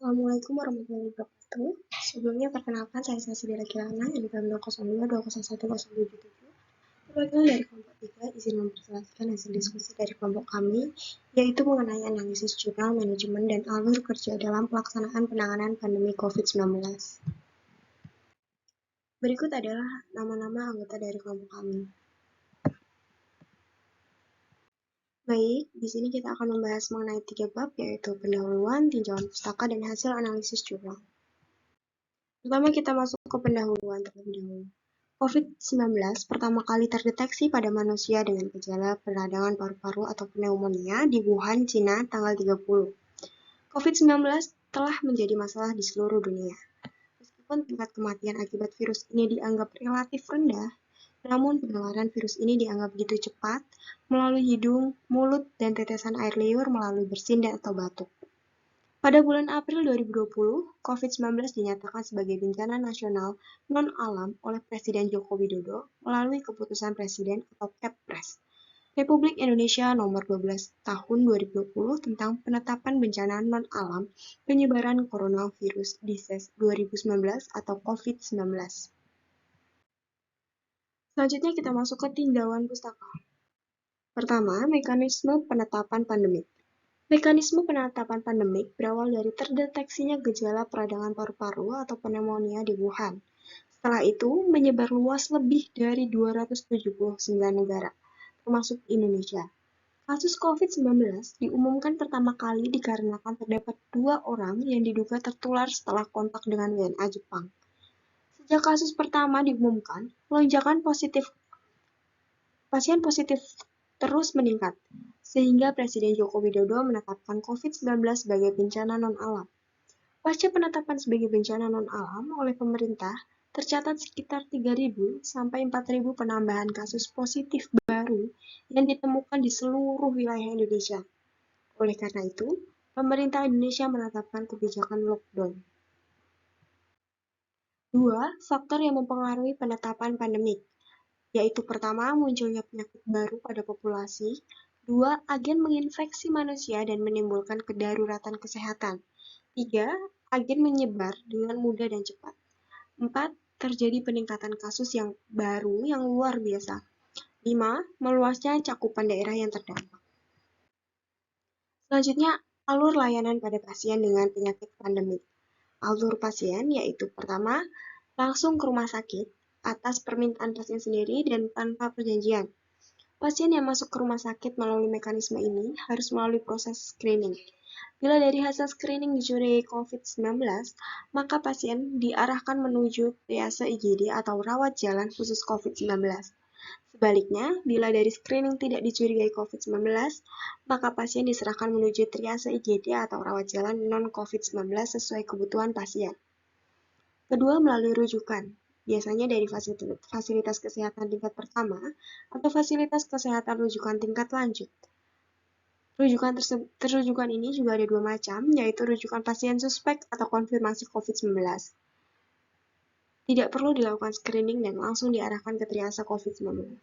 Assalamualaikum warahmatullahi wabarakatuh. Sebelumnya perkenalkan saya Sasila Kirana dari BEM 202201077. Perwakilan dari kelompok 3 izin memperjelaskan hasil diskusi dari kelompok kami, yaitu mengenai analisis jurnal manajemen dan alur kerja dalam pelaksanaan penanganan pandemi COVID-19. Berikut adalah nama-nama anggota dari kelompok kami. Baik, di sini kita akan membahas mengenai 3 bab, yaitu pendahuluan, tinjauan pustaka, dan hasil analisis jurnal. Pertama, kita masuk ke pendahuluan terlebih dahulu. COVID-19 pertama kali terdeteksi pada manusia dengan gejala peradangan paru-paru atau pneumonia di Wuhan, Cina, tanggal 30. COVID-19 telah menjadi masalah di seluruh dunia. Meskipun tingkat kematian akibat virus ini dianggap relatif rendah, namun penularan virus ini dianggap begitu cepat melalui hidung, mulut, dan tetesan air liur melalui bersin atau batuk. Pada bulan April 2020, COVID-19 dinyatakan sebagai bencana nasional non-alam oleh Presiden Joko Widodo melalui Keputusan Presiden atau Kepres Republik Indonesia Nomor 12 Tahun 2020 tentang penetapan bencana non-alam penyebaran coronavirus disease 2019 atau COVID-19. Selanjutnya kita masuk ke tinjauan pustaka. Pertama, mekanisme penetapan pandemik. Mekanisme penetapan pandemik berawal dari terdeteksinya gejala peradangan paru-paru atau pneumonia di Wuhan. Setelah itu, menyebar luas lebih dari 279 negara, termasuk Indonesia. Kasus COVID-19 diumumkan pertama kali dikarenakan terdapat 2 orang yang diduga tertular setelah kontak dengan WNA Jepang. Sejak kasus pertama diumumkan, lonjakan pasien positif terus meningkat, sehingga Presiden Joko Widodo menetapkan COVID-19 sebagai bencana non-alam. Pasca penetapan sebagai bencana non-alam oleh pemerintah, tercatat sekitar 3.000 sampai 4.000 penambahan kasus positif baru yang ditemukan di seluruh wilayah Indonesia. Oleh karena itu, pemerintah Indonesia menetapkan kebijakan lockdown. 2. Faktor yang mempengaruhi penetapan pandemik, yaitu pertama, munculnya penyakit baru pada populasi, 2. Agen menginfeksi manusia dan menimbulkan kedaruratan kesehatan, 3. Agen menyebar dengan mudah dan cepat, 4. Terjadi peningkatan kasus yang baru yang luar biasa, 5. Meluasnya cakupan daerah yang terdampak. Selanjutnya, alur layanan pada pasien dengan penyakit pandemik. Alur pasien yaitu pertama, langsung ke rumah sakit atas permintaan pasien sendiri dan tanpa perjanjian. Pasien yang masuk ke rumah sakit melalui mekanisme ini harus melalui proses screening. Bila dari hasil screening dicurigai COVID-19, maka pasien diarahkan menuju triase IGD atau rawat jalan khusus COVID-19. Sebaliknya, bila dari screening tidak dicurigai COVID-19, maka pasien diserahkan menuju triase IGD atau rawat jalan non-COVID-19 sesuai kebutuhan pasien. Kedua, melalui rujukan, biasanya dari fasilitas kesehatan tingkat pertama atau fasilitas kesehatan rujukan tingkat lanjut. Rujukan ini juga ada 2 macam, yaitu rujukan pasien suspek atau konfirmasi COVID-19. Tidak perlu dilakukan screening dan langsung diarahkan ke triase COVID-19.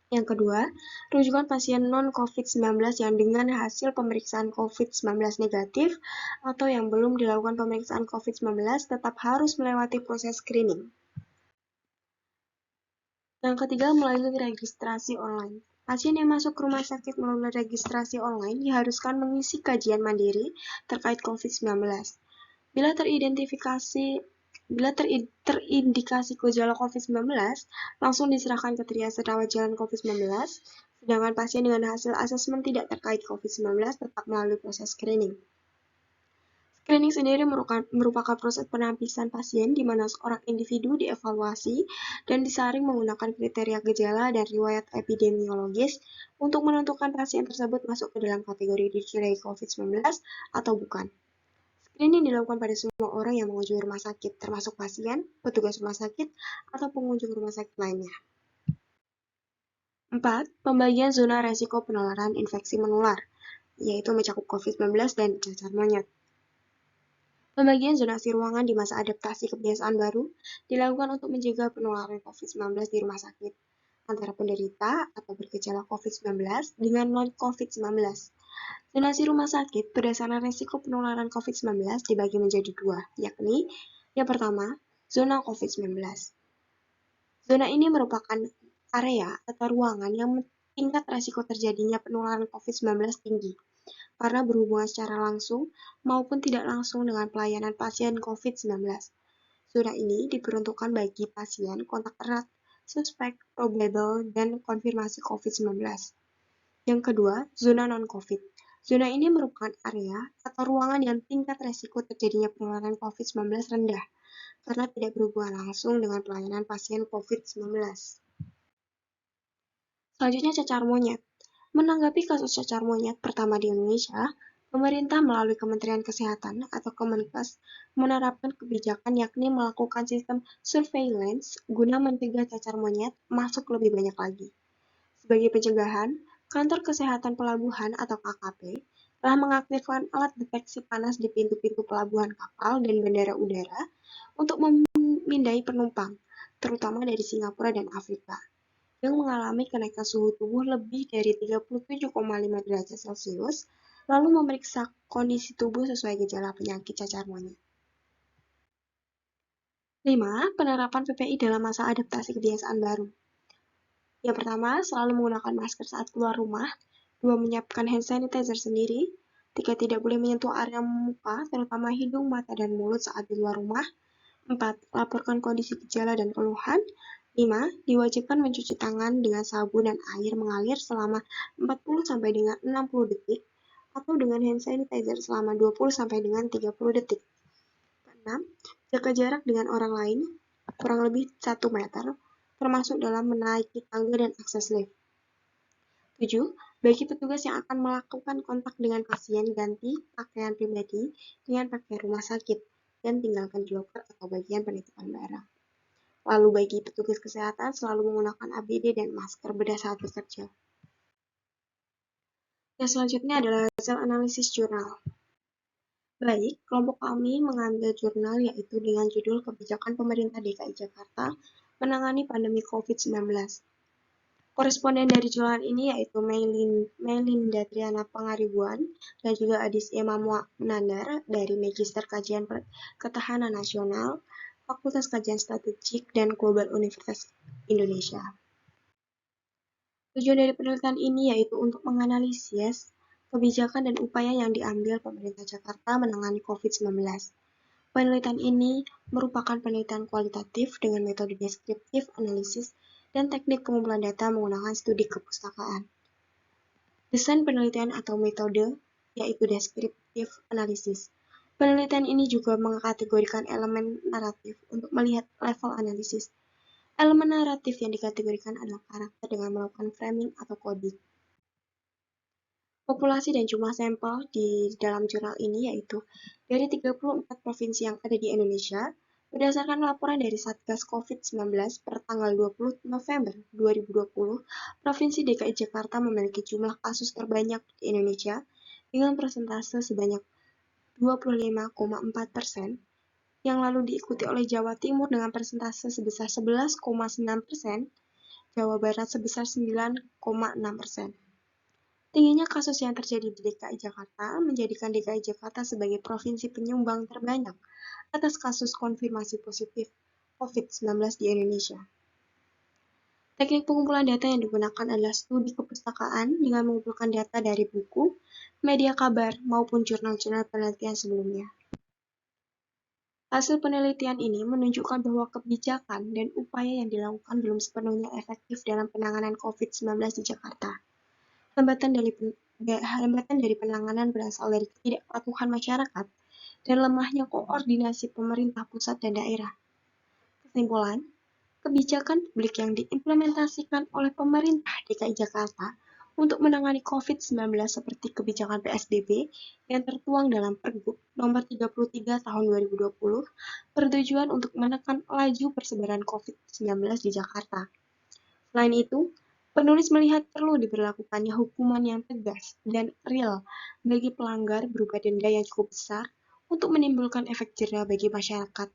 Yang kedua, rujukan pasien non-COVID-19 yang dengan hasil pemeriksaan COVID-19 negatif atau yang belum dilakukan pemeriksaan COVID-19 tetap harus melewati proses screening. Yang ketiga, melalui registrasi online. Pasien yang masuk ke rumah sakit melalui registrasi online diharuskan mengisi kajian mandiri terkait COVID-19. Bila terindikasi gejala COVID-19, langsung diserahkan ke triase rawat jalan COVID-19, sedangkan pasien dengan hasil asesmen tidak terkait COVID-19 tetap melalui proses screening. Screening sendiri merupakan proses penapisan pasien di mana seorang individu dievaluasi dan disaring menggunakan kriteria gejala dan riwayat epidemiologis untuk menentukan pasien tersebut masuk ke dalam kategori dicurigai COVID-19 atau bukan. Screening dilakukan pada semua orang yang mengunjungi rumah sakit, termasuk pasien, petugas rumah sakit, atau pengunjung rumah sakit lainnya. 4. Pembagian zona resiko penularan infeksi menular, yaitu mencakup COVID-19 dan cacar monyet. Pembagian zonasi ruangan di masa adaptasi kebiasaan baru dilakukan untuk mencegah penularan COVID-19 di rumah sakit antara penderita atau bergejala COVID-19 dengan non-COVID-19. Zonasi rumah sakit berdasarkan risiko penularan COVID-19 dibagi menjadi dua, yakni yang pertama, zona COVID-19. Zona ini merupakan area atau ruangan yang tingkat risiko terjadinya penularan COVID-19 tinggi, karena berhubungan secara langsung maupun tidak langsung dengan pelayanan pasien COVID-19. Zona ini diperuntukkan bagi pasien kontak erat, suspek, probable, dan konfirmasi COVID-19. Yang kedua, zona non-COVID. Zona ini merupakan area atau ruangan yang tingkat risiko terjadinya penularan COVID-19 rendah, karena tidak berhubungan langsung dengan pelayanan pasien COVID-19. Selanjutnya, cacar monyet. Menanggapi kasus cacar monyet pertama di Indonesia, pemerintah melalui Kementerian Kesehatan atau Kemenkes menerapkan kebijakan yakni melakukan sistem surveillance guna mencegah cacar monyet masuk lebih banyak lagi. Sebagai pencegahan, Kantor Kesehatan Pelabuhan atau KKP telah mengaktifkan alat deteksi panas di pintu-pintu pelabuhan kapal dan bandara udara untuk memindai penumpang, terutama dari Singapura dan Afrika, yang mengalami kenaikan suhu tubuh lebih dari 37,5 derajat Celcius, lalu memeriksa kondisi tubuh sesuai gejala penyakit cacar monyet. 5. Penerapan PPI dalam masa adaptasi kebiasaan baru. Yang pertama, selalu menggunakan masker saat keluar rumah. 2. Menyiapkan hand sanitizer sendiri. 3. Tidak boleh menyentuh area muka, terutama hidung, mata, dan mulut saat di luar rumah. 4. Laporkan kondisi gejala dan keluhan. 5. Diwajibkan mencuci tangan dengan sabun dan air mengalir selama 40 sampai dengan 60 detik atau dengan hand sanitizer selama 20 sampai dengan 30 detik. 6. Jaga jarak dengan orang lain kurang lebih 1 meter, termasuk dalam menaiki tangga dan akses lift. 7. Bagi petugas yang akan melakukan kontak dengan pasien, ganti pakaian pribadi dengan pakaian rumah sakit dan tinggalkan di loker atau bagian penitipan barang. Lalu bagi petugas kesehatan selalu menggunakan APD dan masker bedah saat bekerja. Yang selanjutnya adalah hasil analisis jurnal. Baik, kelompok kami mengambil jurnal yaitu dengan judul Kebijakan Pemerintah DKI Jakarta Menangani Pandemi COVID-19. Koresponden dari jurnal ini yaitu Melinda Triana Pangaribuan dan juga Adis Emamua Menandar dari Magister Kajian Ketahanan Nasional, Fakultas Kajian Strategik dan Global Universitas Indonesia. Tujuan dari penelitian ini yaitu untuk menganalisis kebijakan dan upaya yang diambil pemerintah Jakarta menangani COVID-19. Penelitian ini merupakan penelitian kualitatif dengan metode deskriptif analisis dan teknik pengumpulan data menggunakan studi kepustakaan. Desain penelitian atau metode yaitu deskriptif analisis. Penelitian ini juga mengkategorikan elemen naratif untuk melihat level analisis. Elemen naratif yang dikategorikan adalah karakter dengan melakukan framing atau coding. Populasi dan jumlah sampel di dalam jurnal ini yaitu dari 34 provinsi yang ada di Indonesia, berdasarkan laporan dari Satgas COVID-19 per tanggal 20 November 2020, Provinsi DKI Jakarta memiliki jumlah kasus terbanyak di Indonesia dengan persentase sebanyak 25,4%, yang lalu diikuti oleh Jawa Timur dengan persentase sebesar 11,9%, Jawa Barat sebesar 9,6%. Tingginya kasus yang terjadi di DKI Jakarta menjadikan DKI Jakarta sebagai provinsi penyumbang terbanyak atas kasus konfirmasi positif COVID-19 di Indonesia. Teknik pengumpulan data yang digunakan adalah studi kepustakaan dengan mengumpulkan data dari buku, media kabar, maupun jurnal-jurnal penelitian sebelumnya. Hasil penelitian ini menunjukkan bahwa kebijakan dan upaya yang dilakukan belum sepenuhnya efektif dalam penanganan COVID-19 di Jakarta. Hambatan dari penanganan berasal dari ketidakpatuhan masyarakat dan lemahnya koordinasi pemerintah pusat dan daerah. Kesimpulan, kebijakan publik yang diimplementasikan oleh pemerintah DKI Jakarta untuk menangani COVID-19 seperti kebijakan PSBB yang tertuang dalam Pergub Nomor 33 Tahun 2020 bertujuan untuk menekan laju persebaran COVID-19 di Jakarta. Selain itu, penulis melihat perlu diberlakukannya hukuman yang tegas dan real bagi pelanggar berupa denda yang cukup besar untuk menimbulkan efek jera bagi masyarakat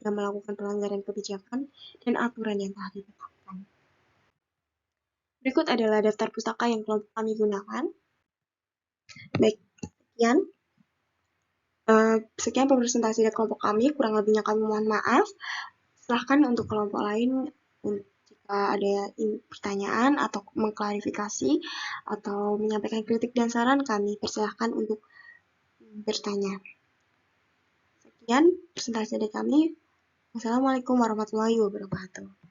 yang melakukan pelanggaran kebijakan dan aturan yang telah ditetapkan. Berikut adalah daftar pustaka yang kelompok kami gunakan. Baik, sekian presentasi dari kelompok kami, kurang lebihnya kami mohon maaf. Silahkan untuk kelompok lain jika ada pertanyaan atau mengklarifikasi atau menyampaikan kritik dan saran, kami persilahkan untuk bertanya. Sekian presentasi dari kami. Wassalamualaikum warahmatullahi wabarakatuh.